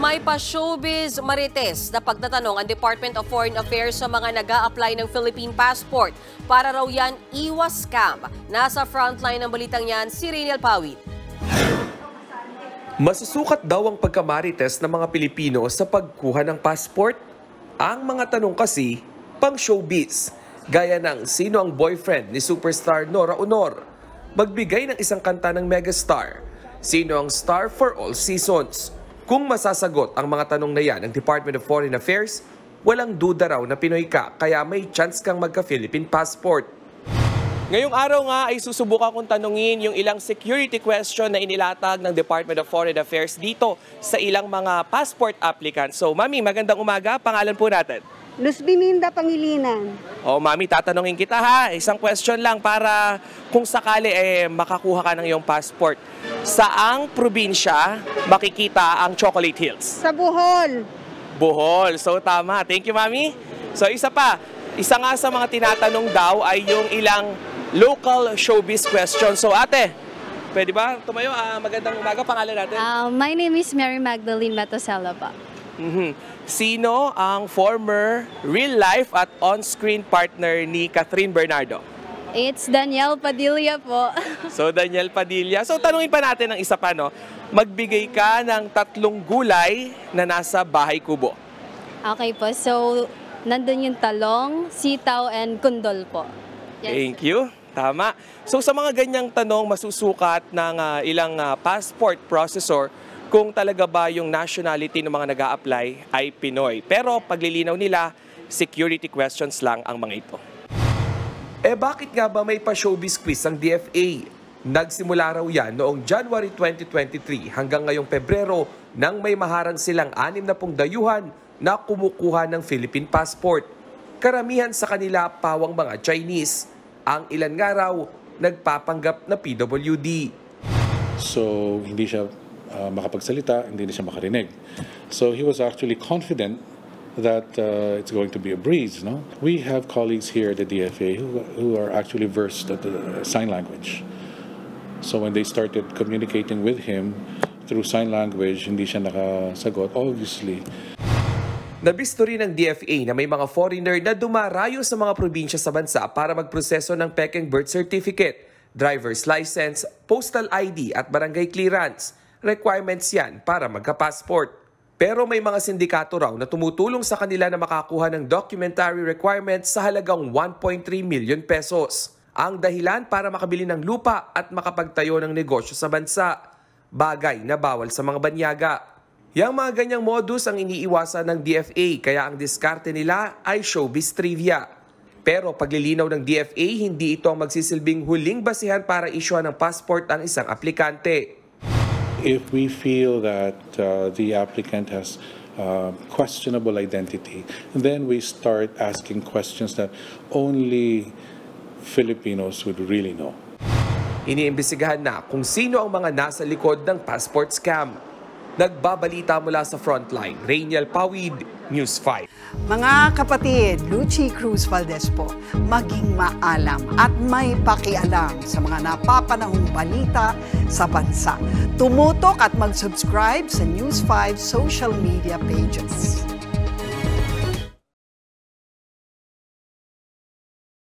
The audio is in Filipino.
May pa-showbiz marites na pagtatanong ang Department of Foreign Affairs sa mga nag-a-apply ng Philippine passport para raw yan iwas scam. Nasa frontline ng balitang yan si Rainiel Pawid. Masusukat daw ang pagkamarites ng mga Pilipino sa pagkuha ng passport? Ang mga tanong kasi, pang showbiz. Gaya ng sino ang boyfriend ni superstar Nora Honor? Magbigay ng isang kanta ng megastar. Sino ang star for all seasons? Kung masasagot ang mga tanong na yan ng Department of Foreign Affairs, walang duda raw na Pinoy ka kaya may chance kang magka-Philippine passport. Ngayong araw nga ay susubukan kong tanungin yung ilang security question na inilatag ng Department of Foreign Affairs dito sa ilang mga passport applicants. So, Mami, magandang umaga. Pangalan po natin? Luz Biminda Pangilinan. Mami, tatanungin kita ha. Isang question lang para kung sakali makakuha ka ng iyong passport. Saang probinsya makikita ang Chocolate Hills? Sa Bohol. Bohol. So, tama. Thank you, Mami. So, isa pa. Isa nga sa mga tinatanong daw ay yung ilang local showbiz questions. So, ate, pwede ba tumayo? Magandang umaga. Pangalan natin? My name is Mary Magdalene Matosela pa. Sino ang former real-life at on-screen partner ni Catherine Bernardo? It's Danielle Padilla po. So, Danielle Padilla. So, tanungin pa natin ng isa pa, no? Magbigay ka ng 3 gulay na nasa bahay kubo. Okay po. So, nandun yung talong, sitaw, and kundol po. Yes. Thank you. Tama. So, sa mga ganyang tanong, masusukat ng ilang passport processor kung talaga ba yung nationality ng mga nag-a-apply ay Pinoy. Pero paglilinaw nila, security questions lang ang mga ito. Bakit nga ba may pa-showbiz quiz ang DFA? Nagsimula raw yan noong January 2023 hanggang ngayong Pebrero nang may maharang silang 60 dayuhan na kumukuha ng Philippine passport. Karamihan sa kanila pawang mga Chinese. Ang ilan nga raw nagpapanggap na PWD. So, hindi siya makapagsalita, hindi na siya makarinig. So he was actually confident that it's going to be a breeze. No? We have colleagues here at the DFA who are actually versed at the sign language. So when they started communicating with him through sign language, hindi siya nakasagot, obviously. Nabisto rin ng DFA na may mga foreigner na dumarayo sa mga probinsya sa bansa para magproseso ng pekeng birth certificate, driver's license, postal ID at barangay clearance. Requirements yan para magka-passport. Pero may mga sindikato raw na tumutulong sa kanila na makakuha ng documentary requirements sa halagang 1.3 million pesos. Ang dahilan para makabili ng lupa at makapagtayo ng negosyo sa bansa. Bagay na bawal sa mga banyaga. Yang mga ganyang modus ang iniiwasan ng DFA kaya ang diskarte nila ay showbiz trivia. Pero paglilinaw ng DFA, hindi ito ang magsisilbing huling basihan para isyuhan ng passport ang isang aplikante. If we feel that the applicant has questionable identity, then we start asking questions that only Filipinos would really know. Iniimbestigahan na kung sino ang mga nasa likod ng passport scam. Nagbabalita mula sa Frontline, Rainiel Pawid, News 5. Mga kapatid, Lucy Cruz Valdez po, maging maalam at may pakialam sa mga napapanahong balita sa bansa. Tumutok at mag-subscribe sa News 5 social media pages.